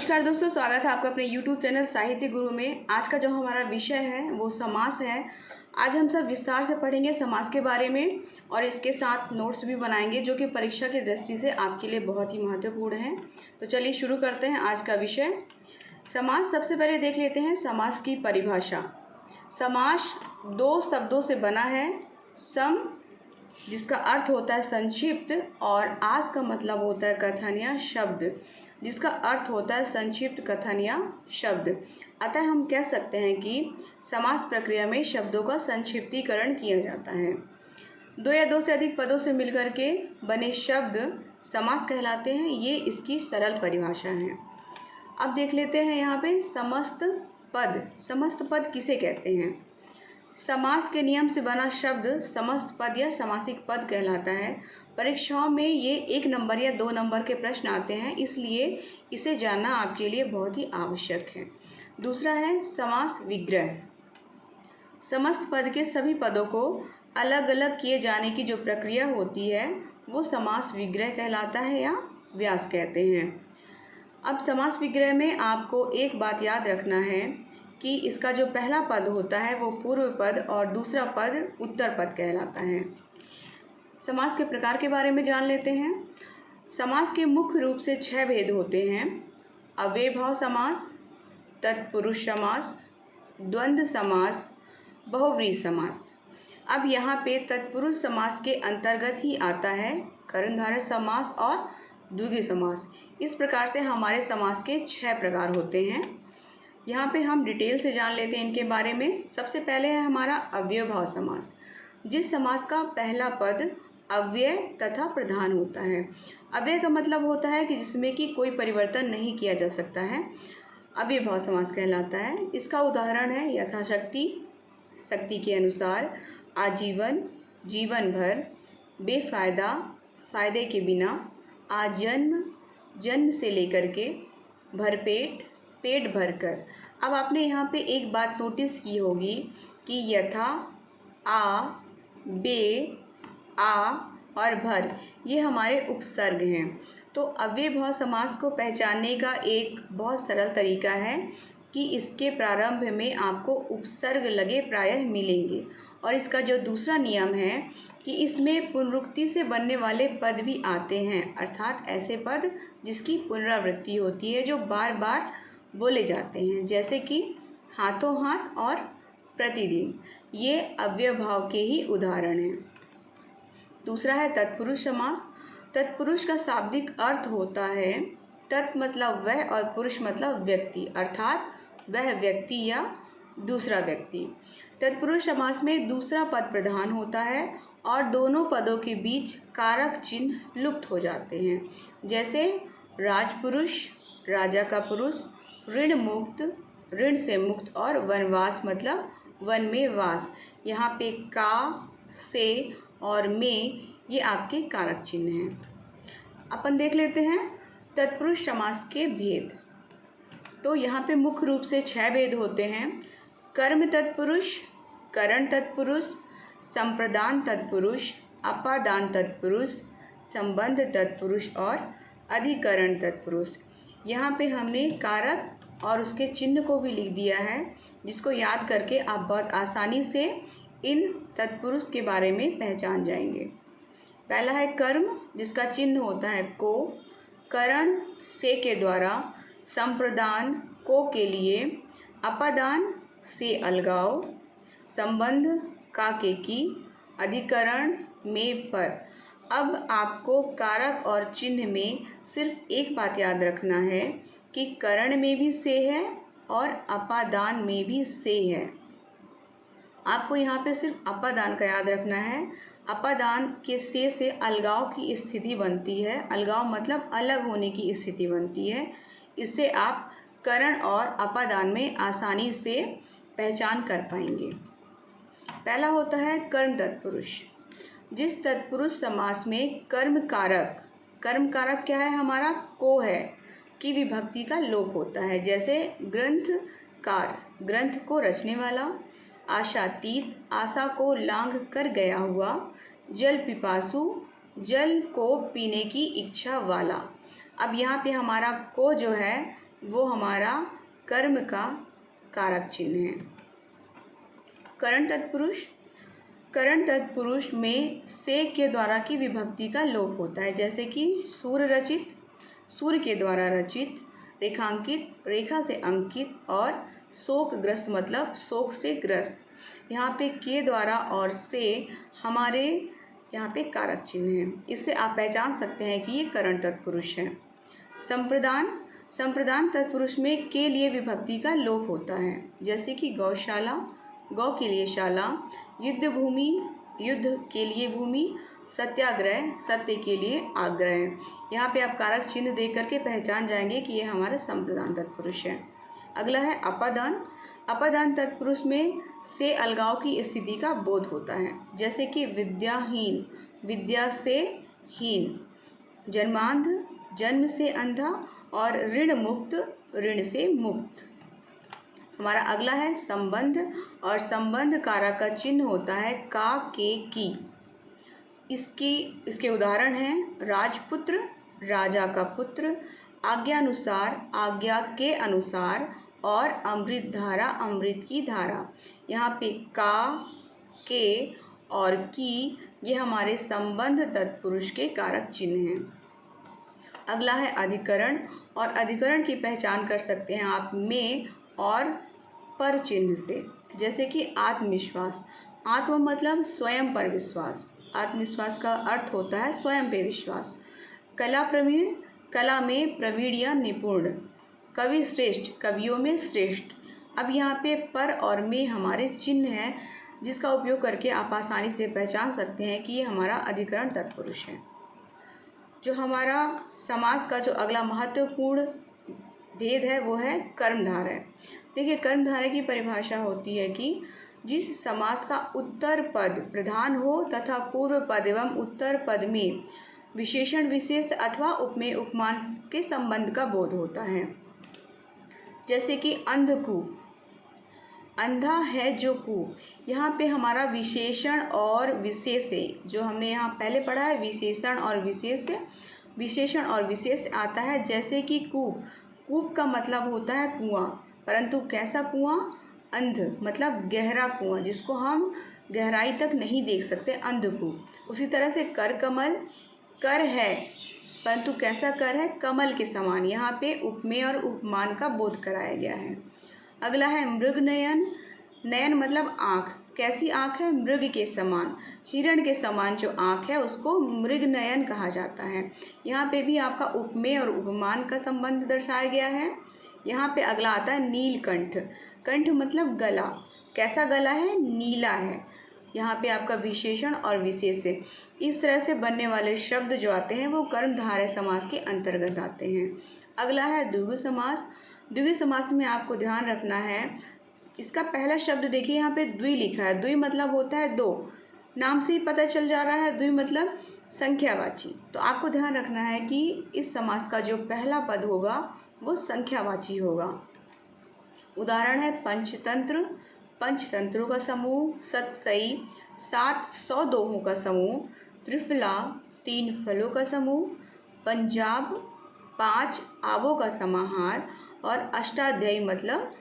नमस्कार दोस्तों, स्वागत है आपका अपने YouTube चैनल साहित्य गुरु में। आज का जो हमारा विषय है वो समास है। आज हम सब विस्तार से पढ़ेंगे समास के बारे में और इसके साथ नोट्स भी बनाएंगे जो कि परीक्षा की दृष्टि से आपके लिए बहुत ही महत्वपूर्ण है। तो चलिए शुरू करते हैं आज का विषय समास। सबसे पहले देख लेते हैं समास की परिभाषा। समास दो शब्दों से बना है। सम जिसका अर्थ होता है संक्षिप्त और आस का मतलब होता है कथन या शब्द जिसका अर्थ होता है संक्षिप्त कथन या शब्द। अतः हम कह सकते हैं कि समास प्रक्रिया में शब्दों का संक्षिप्तीकरण किया जाता है। दो या दो से अधिक पदों से मिलकर के बने शब्द समास कहलाते हैं। ये इसकी सरल परिभाषा है। अब देख लेते हैं यहाँ पे समस्त पद। समस्त पद किसे कहते हैं? समास के नियम से बना शब्द समस्त पद या समासिक पद कहलाता है। परीक्षाओं में ये 1 नंबर या 2 नंबर के प्रश्न आते हैं, इसलिए इसे जानना आपके लिए बहुत ही आवश्यक है। दूसरा है समास विग्रह। समस्त पद के सभी पदों को अलग अलग किए जाने की जो प्रक्रिया होती है वो समास विग्रह कहलाता है या व्यास कहते हैं। अब समास विग्रह में आपको एक बात याद रखना है कि इसका जो पहला पद होता है वो पूर्व पद और दूसरा पद उत्तर पद कहलाता है। समास के प्रकार के बारे में जान लेते हैं। समास के मुख्य रूप से 6 भेद होते हैं। अव्ययभाव समास, तत्पुरुष समास, द्वंद्व समास, बहुव्रीहि समास। अब यहाँ पे तत्पुरुष समास के अंतर्गत ही आता है कर्मधारय समास और द्विगु समास। इस प्रकार से हमारे समास के 6 प्रकार होते हैं। यहाँ पे हम डिटेल से जान लेते हैं इनके बारे में। सबसे पहले है हमारा अव्ययभाव समास, जिस समास का पहला पद अव्यय तथा प्रधान होता है। अव्यय का मतलब होता है कि जिसमें कि कोई परिवर्तन नहीं किया जा सकता है, अव्ययभाव समास कहलाता है। इसका उदाहरण है यथाशक्ति, शक्ति के अनुसार, आजीवन, जीवन भर, बेफायदा, फायदे के बिना, आजन्म, जन्म से लेकर के, भरपेट, पेट भरकर। अब आपने यहाँ पे एक बात नोटिस की होगी कि यथा, आ, बे, आ और भर ये हमारे उपसर्ग हैं। तो अव्ययभाव समास को पहचानने का एक बहुत सरल तरीका है कि इसके प्रारंभ में आपको उपसर्ग लगे प्रायः मिलेंगे। और इसका जो दूसरा नियम है कि इसमें पुनरुक्ति से बनने वाले पद भी आते हैं, अर्थात ऐसे पद जिसकी पुनरावृत्ति होती है, जो बार बार बोले जाते हैं, जैसे कि हाथों हाथ और प्रतिदिन। ये अव्ययभाव के ही उदाहरण हैं। दूसरा है तत्पुरुष समास। तत्पुरुष का शाब्दिक अर्थ होता है तत् मतलब वह और पुरुष मतलब व्यक्ति, अर्थात वह व्यक्ति या दूसरा व्यक्ति। तत्पुरुष समास में दूसरा पद प्रधान होता है और दोनों पदों के बीच कारक चिन्ह लुप्त हो जाते हैं, जैसे राजपुरुष, राजा का पुरुष, ऋण मुक्त, ऋण से मुक्त और वनवास मतलब वन में वास। यहाँ पे का, से और में ये आपके कारक चिन्ह हैं। अपन देख लेते हैं तत्पुरुष समास के भेद। तो यहाँ पे मुख्य रूप से 6 भेद होते हैं। कर्म तत्पुरुष, करण तत्पुरुष, संप्रदान तत्पुरुष, अपादान तत्पुरुष, संबंध तत्पुरुष और अधिकरण तत्पुरुष। यहाँ पे हमने कारक और उसके चिन्ह को भी लिख दिया है, जिसको याद करके आप बहुत आसानी से इन तत्पुरुष के बारे में पहचान जाएंगे। पहला है कर्म, जिसका चिन्ह होता है को, करण से के द्वारा, संप्रदान को के लिए, अपादान से अलगाव, संबंध का के की, अधिकरण में पर। अब आपको कारक और चिन्ह में सिर्फ एक बात याद रखना है कि करण में भी से है और अपादान में भी से है। आपको यहाँ पे सिर्फ अपादान का याद रखना है। अपादान के से अलगाव की स्थिति बनती है। अलगाव मतलब अलग होने की स्थिति बनती है। इससे आप करण और अपादान में आसानी से पहचान कर पाएंगे। पहला होता है कर्म तत्पुरुष। जिस तत्पुरुष समास में कर्म कारक क्या है? हमारा को है की विभक्ति का लोप होता है, जैसे ग्रंथकार, ग्रंथ को रचने वाला, आशातीत, आशा को लांघ कर गया हुआ, जल पिपासु, जल को पीने की इच्छा वाला। अब यहाँ पे हमारा को जो है वो हमारा कर्म का कारक चिन्ह है। करण तत्पुरुष, करण तत्पुरुष में से के द्वारा की विभक्ति का लोप होता है, जैसे कि सूर्य रचित, सूर्य के द्वारा रचित, रेखांकित, रेखा से अंकित, और शोकग्रस्त मतलब शोक से ग्रस्त। यहाँ पे के द्वारा और से हमारे यहाँ पे कारक चिन्ह है। इससे आप पहचान सकते हैं कि ये करण तत्पुरुष है। संप्रदान, संप्रदान तत्पुरुष में के लिए विभक्ति का लोप होता है, जैसे कि गौशाला, गौ के लिए शाला, युद्ध भूमि, युद्ध के लिए भूमि, सत्याग्रह, सत्य के लिए आग्रह। यहाँ पे आप कारक चिन्ह देख करके पहचान जाएंगे कि ये हमारा संप्रदान तत्पुरुष है। अगला है अपादान। अपादान तत्पुरुष में से अलगाव की स्थिति का बोध होता है, जैसे कि विद्याहीन, विद्या से हीन, जन्मांध, जन्म से अंधा, और ऋण मुक्त, ऋण से मुक्त। हमारा अगला है संबंध, और संबंध कारक का चिन्ह होता है का, के, की। इसके उदाहरण हैं राजपुत्र, राजा का पुत्र, आज्ञानुसार, आज्ञा के अनुसार, और अमृत धारा, अमृत की धारा। यहाँ पे का, के और की ये हमारे संबंध तत्पुरुष के कारक चिन्ह हैं। अगला है अधिकरण, और अधिकरण की पहचान कर सकते हैं आप में और पर चिन्ह से, जैसे कि आत्मविश्वास। आत्म मतलब स्वयं पर विश्वास, आत्मविश्वास का अर्थ होता है स्वयं पे विश्वास। कला प्रवीण, कला में प्रवीण या निपुण। कवि श्रेष्ठ, कवियों में श्रेष्ठ। अब यहाँ पे पर और में हमारे चिन्ह हैं, जिसका उपयोग करके आप आसानी से पहचान सकते हैं कि ये हमारा अधिकरण तत्पुरुष है। जो हमारा समास का जो अगला महत्वपूर्ण भेद है वो है कर्मधारय। देखिए, कर्मधारय की परिभाषा होती है कि जिस समास का उत्तर पद प्रधान हो तथा पूर्व पद एवं उत्तर पद में विशेषण विशेष अथवा उपमेय उपमान के संबंध का बोध होता है, जैसे कि अंधकू, अंधा है जो कू। यहाँ पे हमारा विशेषण और विशेष, जो हमने यहाँ पहले पढ़ा है विशेषण और विशेष, विशेषण और विशेष आता है, जैसे कि कूप। कूप का मतलब होता है कुआं, परंतु कैसा कुआं? अंध मतलब गहरा कुआं, जिसको हम गहराई तक नहीं देख सकते, अंधकूप। उसी तरह से कर कमल, कर है परंतु कैसा कर है? कमल के समान। यहाँ पे उपमेय और उपमान का बोध कराया गया है। अगला है मृग नयन। नयन मतलब आँख, कैसी आँख है? मृग के समान, हिरण के समान जो आँख है उसको मृग नयन कहा जाता है। यहाँ पे भी आपका उपमेय और उपमान का संबंध दर्शाया गया है। यहाँ पे अगला आता है नीलकंठ। कंठ मतलब गला, कैसा गला है? नीला है। यहाँ पे आपका विशेषण और विशेष है। इस तरह से बनने वाले शब्द जो आते हैं वो कर्मधारय समास के अंतर्गत आते हैं। अगला है द्विगु समास। द्विगु समास में आपको ध्यान रखना है, इसका पहला शब्द देखिए, यहाँ पे द्वि लिखा है। द्वि मतलब होता है दो, नाम से ही पता चल जा रहा है, द्वि मतलब संख्यावाची। तो आपको ध्यान रखना है कि इस समास का जो पहला पद होगा वो संख्यावाची होगा। उदाहरण है पंचतंत्र, पंचतंत्रों का समूह, सतसई 700 दोहों का समूह, त्रिफला 3 फलों का समूह, पंजाब 5 आवों का समाहार, और अष्टाध्यायी मतलब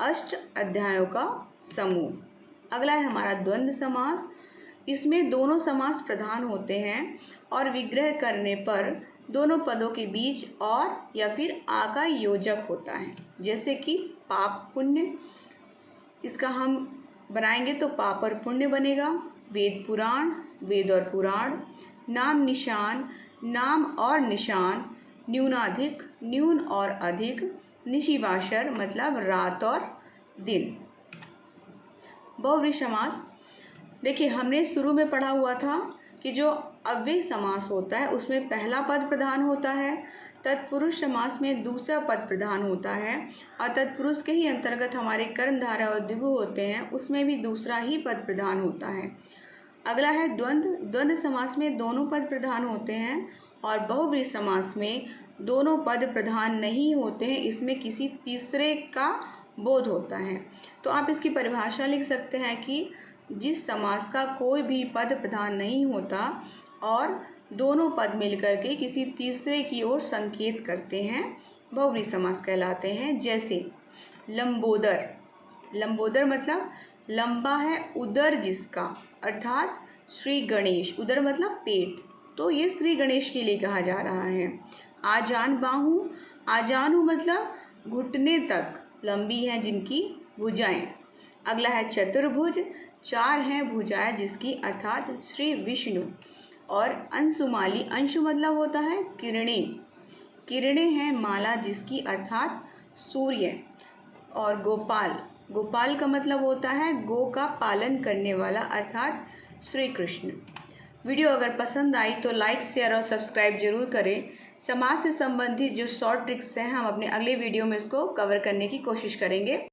8 अध्यायों का समूह। अगला है हमारा द्वंद्व समास। इसमें दोनों समास प्रधान होते हैं और विग्रह करने पर दोनों पदों के बीच और या फिर आ का योजक होता है, जैसे कि पाप पुण्य। इसका हम बनाएंगे तो पाप और पुण्य बनेगा। वेद पुराण, वेद और पुराण। नाम निशान, नाम और निशान। न्यूनाधिक, न्यून और अधिक। निशिवाशर मतलब रात और दिन। बहुव्रीहि समास, देखिए हमने शुरू में पढ़ा हुआ था कि जो अव्यय समास होता है उसमें पहला पद प्रधान होता है, तत्पुरुष समास में दूसरा पद प्रधान होता है, और तत्पुरुष के ही अंतर्गत हमारे कर्मधारय और द्विगु होते हैं, उसमें भी दूसरा ही पद प्रधान होता है। अगला है द्वंद्व। द्वंद्व समास में दोनों पद प्रधान होते हैं, और बहुव्रीहि समास में दोनों पद प्रधान नहीं होते हैं, इसमें किसी तीसरे का बोध होता है। तो आप इसकी परिभाषा लिख सकते हैं कि जिस समास का कोई भी पद प्रधान नहीं होता और दोनों पद मिलकर के किसी तीसरे की ओर संकेत करते हैं, बहुव्रीहि समास कहलाते हैं। जैसे लंबोदर, लंबोदर मतलब लंबा है उदर जिसका, अर्थात श्री गणेश। उदर मतलब पेट, तो ये श्री गणेश के लिए कहा जा रहा है। आजान बाहु, आजानु मतलब घुटने तक लंबी हैं जिनकी भुजाएं। अगला है चतुर्भुज, 4 हैं भुजाएं जिसकी, अर्थात श्री विष्णु। और अंशुमाली, अंशु मतलब होता है किरणें, किरणें हैं माला जिसकी, अर्थात सूर्य। और गोपाल, गोपाल का मतलब होता है गो का पालन करने वाला, अर्थात श्री कृष्ण। वीडियो अगर पसंद आई तो लाइक, शेयर और सब्सक्राइब जरूर करें। समाज से संबंधित जो शॉर्ट ट्रिक्स हैं हम अपने अगले वीडियो में इसको कवर करने की कोशिश करेंगे।